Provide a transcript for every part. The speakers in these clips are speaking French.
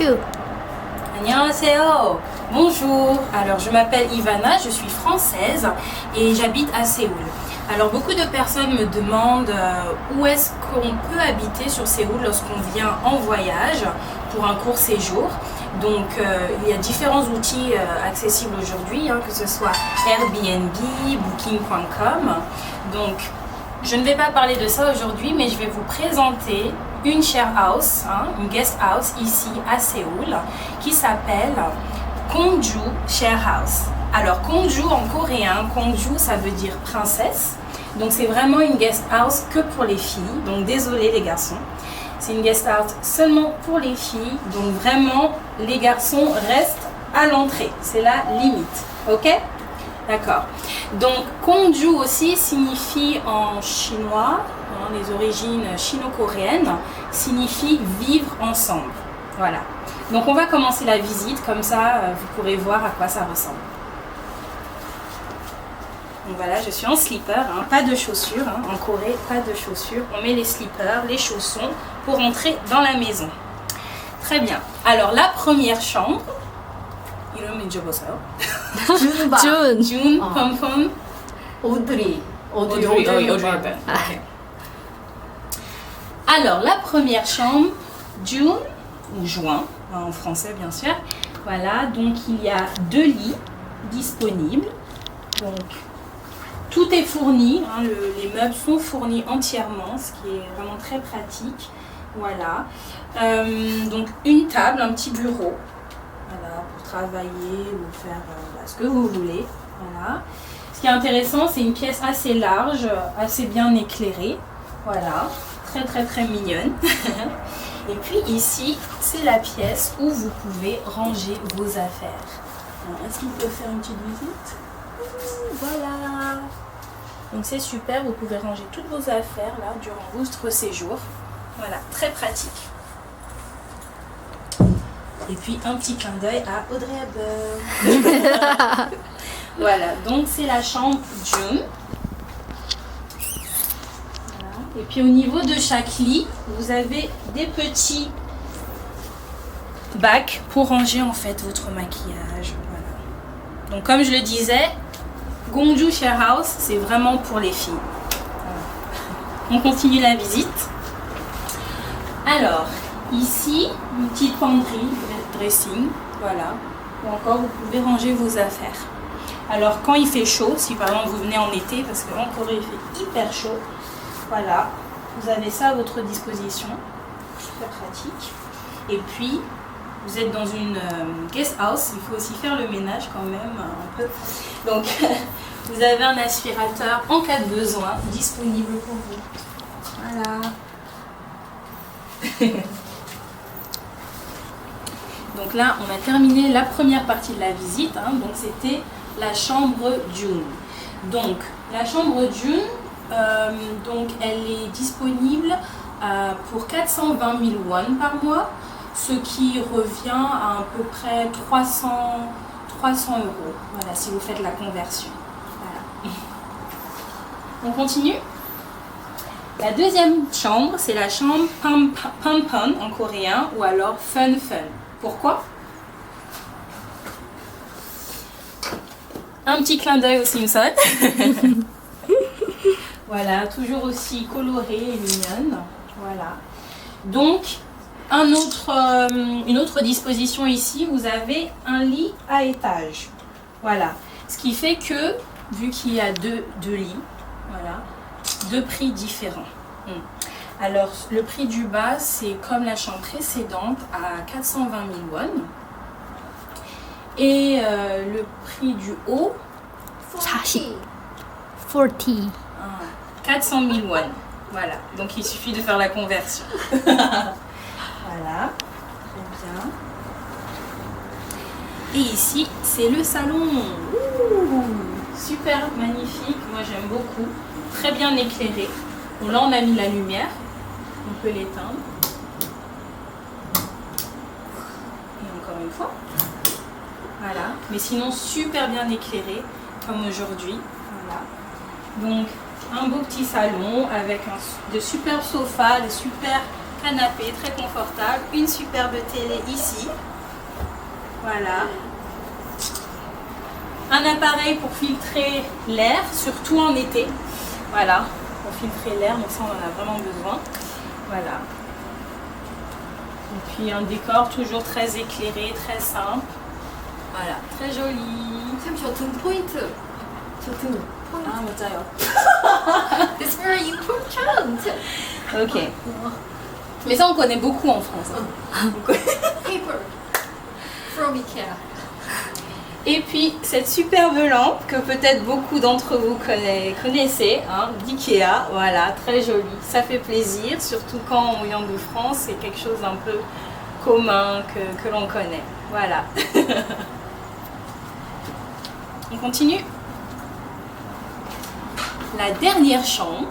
Bonjour. Annyeonghaseyo. Bonjour. Alors je m'appelle Ivana, je suis française et j'habite à Séoul. Alors beaucoup de personnes me demandent où est-ce qu'on peut habiter sur Séoul lorsqu'on vient en voyage pour un court séjour. Donc il y a différents outils accessibles aujourd'hui, que ce soit Airbnb, Booking.com. Donc je ne vais pas parler de ça aujourd'hui, mais je vais vous présenter une share house, une guest house ici à Séoul qui s'appelle Kongju Share House. Alors Kongju en coréen, Kongju ça veut dire princesse. Donc c'est vraiment une guest house que pour les filles. Donc désolé les garçons. C'est une guest house seulement pour les filles. Donc vraiment les garçons restent à l'entrée. C'est la limite. Ok? D'accord. Donc Kongju aussi signifie en chinois, les origines chino-coréennes, signifie vivre ensemble. Voilà. Donc on va commencer la visite, comme ça vous pourrez voir à quoi ça ressemble. Donc voilà, je suis en slipper, pas de chaussures, en Corée, pas de chaussures. On met les slippers, les chaussons pour entrer dans la maison. Très bien. Alors la première chambre, 이름이 잊어보세요. June, 펌펌, Audrey. Audrey. Alors la première chambre, June ou juin en français bien sûr. Voilà, donc il y a 2 lits disponibles. Donc tout est fourni, les meubles sont fournis entièrement, ce qui est vraiment très pratique. Voilà. Donc une table, un petit bureau, voilà, pour travailler ou faire ce que vous voulez. Voilà. Ce qui est intéressant, c'est une pièce assez large, assez bien éclairée. Voilà, très très très mignonne. Et puis ici, c'est la pièce où vous pouvez ranger vos affaires. Est-ce qu'il peut faire une petite visite? Voilà. Donc c'est super, vous pouvez ranger toutes vos affaires là durant votre séjour. Voilà, très pratique. Et puis un petit clin d'œil à Audrey Hepburn. Voilà, donc c'est la chambre June. Voilà. Et puis au niveau de chaque lit, vous avez des petits bacs pour ranger en fait votre maquillage. Voilà. Donc comme je le disais, Kongju Share House, c'est vraiment pour les filles. Voilà. On continue la visite. Alors, ici, une petite penderie, dressing, voilà. Ou encore, vous pouvez ranger vos affaires. Alors, quand il fait chaud, si par exemple vous venez en été, parce qu'en Corée il fait hyper chaud, voilà, vous avez ça à votre disposition. Très pratique. Et puis, vous êtes dans une guest house, il faut aussi faire le ménage quand même un peu. Donc, vous avez un aspirateur en cas de besoin disponible pour vous. Voilà. Donc là, on a terminé la première partie de la visite. Donc c'était la chambre June. Donc la chambre June, donc elle est disponible pour 420 000 won par mois, ce qui revient à peu près 300 euros. Voilà, si vous faites la conversion. Voilà. On continue. La deuxième chambre, c'est la chambre Pam en coréen ou alors Fun. Pourquoi? Un petit clin d'œil aux Simpsons. Voilà, toujours aussi colorée et mignonne. Voilà. Donc, une autre disposition ici, vous avez un lit à étage. Voilà. Ce qui fait que, vu qu'il y a deux lits, voilà, 2 prix différents. Alors, le prix du bas, c'est comme la chambre précédente à 420 000 won. Et le prix du haut, 400 000 won. Voilà, donc il suffit de faire la conversion. Voilà, très bien. Et ici, c'est le salon. Ouh, super magnifique, moi j'aime beaucoup. Très bien éclairé. Bon, là, on a mis la lumière. On peut l'éteindre. Et encore une fois. Voilà. Mais sinon, super bien éclairé, comme aujourd'hui. Voilà. Donc, un beau petit salon avec de super sofas, des super canapé très confortable, une superbe télé ici. Voilà. Un appareil pour filtrer l'air, surtout en été. Voilà, pour filtrer l'air, donc ça on en a vraiment besoin. Voilà. Et puis un décor toujours très éclairé, très simple. Voilà, très joli. 참 좋은 포인트. 좋은 포인트. Ah, 맞아요. It's very important. Ok. Mais ça on connaît beaucoup en France. Hein. Paper from Ikea. Et puis cette superbe lampe que peut-être beaucoup d'entre vous connaissez, hein, d'Ikea, voilà, très jolie, ça fait plaisir, surtout quand on vient de France, c'est quelque chose d'un peu commun que l'on connaît, voilà. On continue. La dernière chambre,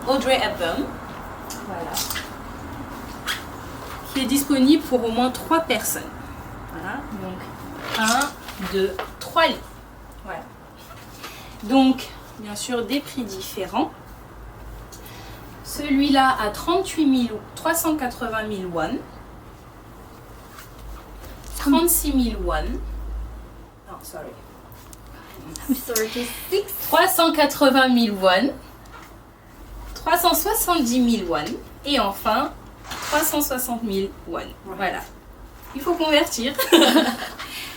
Audrey Hepburn, voilà, qui est disponible pour au moins 3 personnes. Voilà, donc 1, 2, 3 lits. Voilà. Donc, bien sûr, des prix différents. Celui-là à 380 000 won. 36 000 won. Non, sorry. 36. 380 000 won. 370 000 won. Et enfin, 360 000 won. Voilà. Il faut convertir.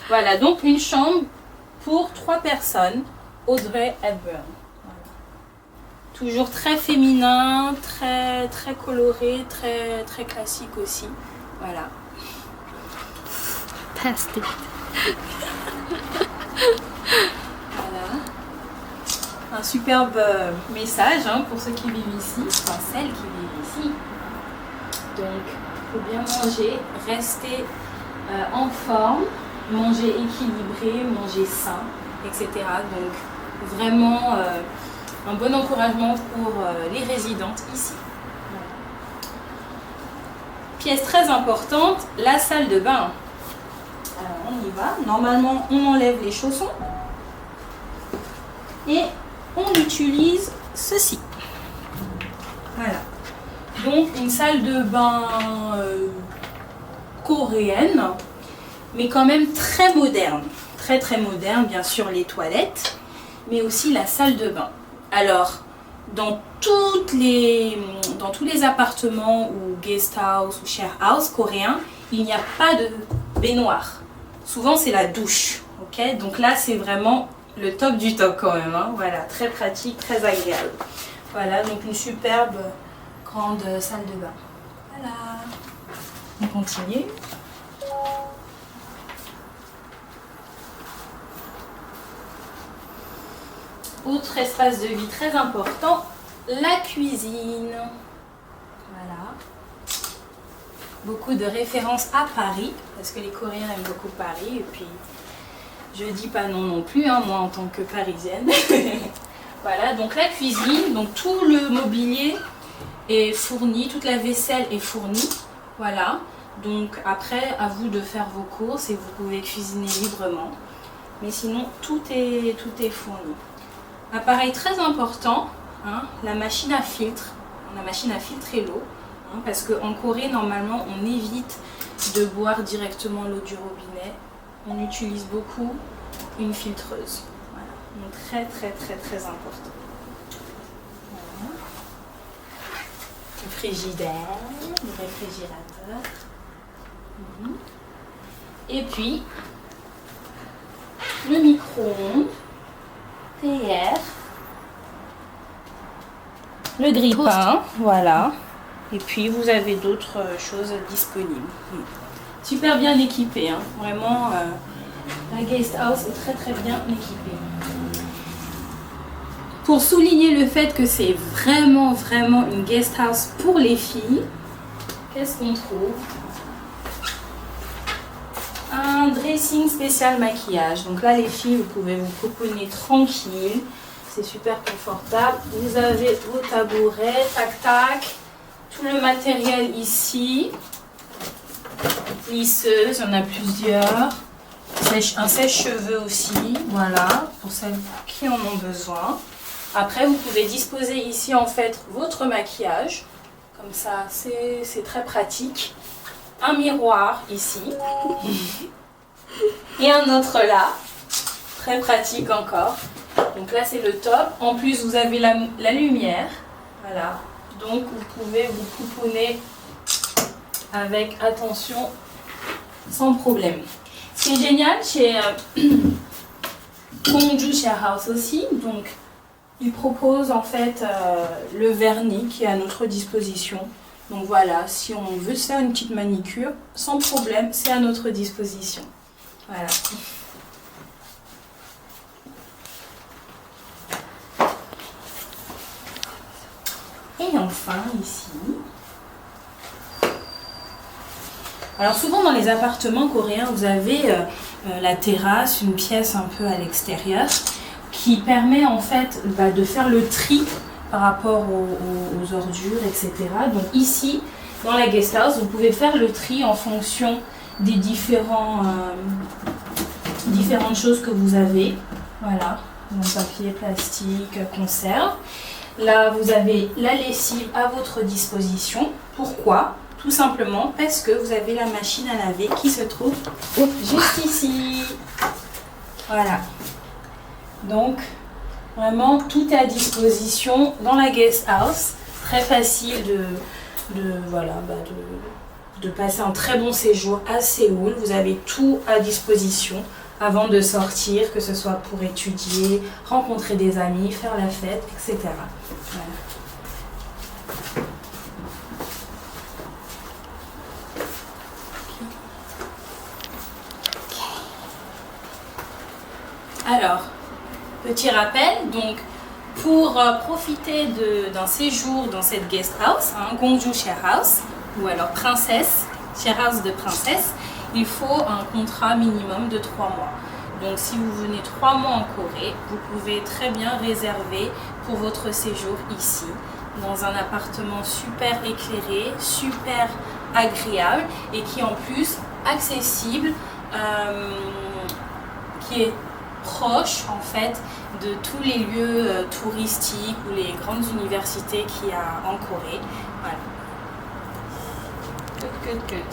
Voilà, donc une chambre pour 3 personnes, Audrey Hepburn. Voilà. Toujours très féminin, très coloré, très classique aussi. Voilà. Fantastic. Voilà. Un superbe message hein, pour ceux qui vivent ici, enfin celles qui vivent ici. Donc, il faut bien manger, rester en forme, manger équilibré, manger sain, etc. Donc, vraiment un bon encouragement pour les résidentes ici. Voilà. Pièce très importante, la salle de bain. Alors, on y va. Normalement, on enlève les chaussons et on utilise ceci. Voilà. Donc une salle de bain coréenne, mais quand même très moderne. Très moderne, bien sûr les toilettes, mais aussi la salle de bain. Alors, dans tous les appartements ou guest house ou share house coréens, il n'y a pas de baignoire. Souvent c'est la douche. Ok, donc là c'est vraiment le top du top quand même. Hein. Voilà, très pratique, très agréable. Voilà, donc une superbe grande salle de bain. Voilà. On continue. Autre espace de vie très important, la cuisine. Voilà. Beaucoup de références à Paris, parce que les Coréens aiment beaucoup Paris. Et puis, je dis pas non plus, hein, moi en tant que Parisienne. Voilà, donc la cuisine, donc tout le mobilier est fourni, toute la vaisselle est fournie. Voilà, donc après, à vous de faire vos courses et vous pouvez cuisiner librement. Mais sinon, tout est fourni. Appareil très important, hein, la machine à filtre. La machine à filtrer l'eau. Hein, parce qu'en Corée, normalement, on évite de boire directement l'eau du robinet. On utilise beaucoup une filtreuse. Voilà. Donc très important. Voilà. Le frigidaire, le réfrigérateur. Et puis, le micro-ondes, TR, le grille-pain, voilà. Et puis, vous avez d'autres choses disponibles. Super bien équipé, hein. Vraiment, la guest house est très bien équipée. Pour souligner le fait que c'est vraiment une guest house pour les filles, qu'est-ce qu'on trouve? Un dressing spécial maquillage. Donc là, les filles, vous pouvez vous couponner tranquille. C'est super confortable. Vous avez vos tabourets, tac, tout le matériel ici. Lisseuse, il y en a plusieurs. Un sèche-cheveux aussi, voilà, pour celles qui en ont besoin. Après, vous pouvez disposer ici en fait votre maquillage, Comme ça, c'est très pratique. Un miroir ici. Et un autre là. Très pratique encore. Donc là, c'est le top. En plus, vous avez la lumière. Voilà. Donc, vous pouvez vous pouponner avec attention, sans problème. Ce qui est génial chez Gongju Share House aussi, donc il propose en fait le vernis qui est à notre disposition. Donc voilà, si on veut se faire une petite manicure, sans problème, c'est à notre disposition. Voilà. Et enfin ici. Alors souvent dans les appartements coréens, vous avez la terrasse, une pièce un peu à l'extérieur, qui permet en fait de faire le tri par rapport aux ordures, etc. Donc ici, dans la guest house, vous pouvez faire le tri en fonction des différentes choses que vous avez. Voilà, donc papier, plastique, conserve. Là, vous avez la lessive à votre disposition. Pourquoi ? Tout simplement parce que vous avez la machine à laver qui se trouve juste ici. Voilà. Donc, vraiment, tout est à disposition dans la guest house. Très facile de passer un très bon séjour à Séoul. Vous avez tout à disposition avant de sortir, que ce soit pour étudier, rencontrer des amis, faire la fête, etc. Voilà. Alors, petit rappel, donc pour profiter d'un séjour dans cette guest house, Gongju Share House, ou alors princesse, Share House de princesse, il faut un contrat minimum de 3 mois. Donc si vous venez 3 mois en Corée, vous pouvez très bien réserver pour votre séjour ici, dans un appartement super éclairé, super agréable et qui est en plus accessible, qui est proche en fait de tous les lieux touristiques ou les grandes universités qu'il y a en Corée. Voilà. Good.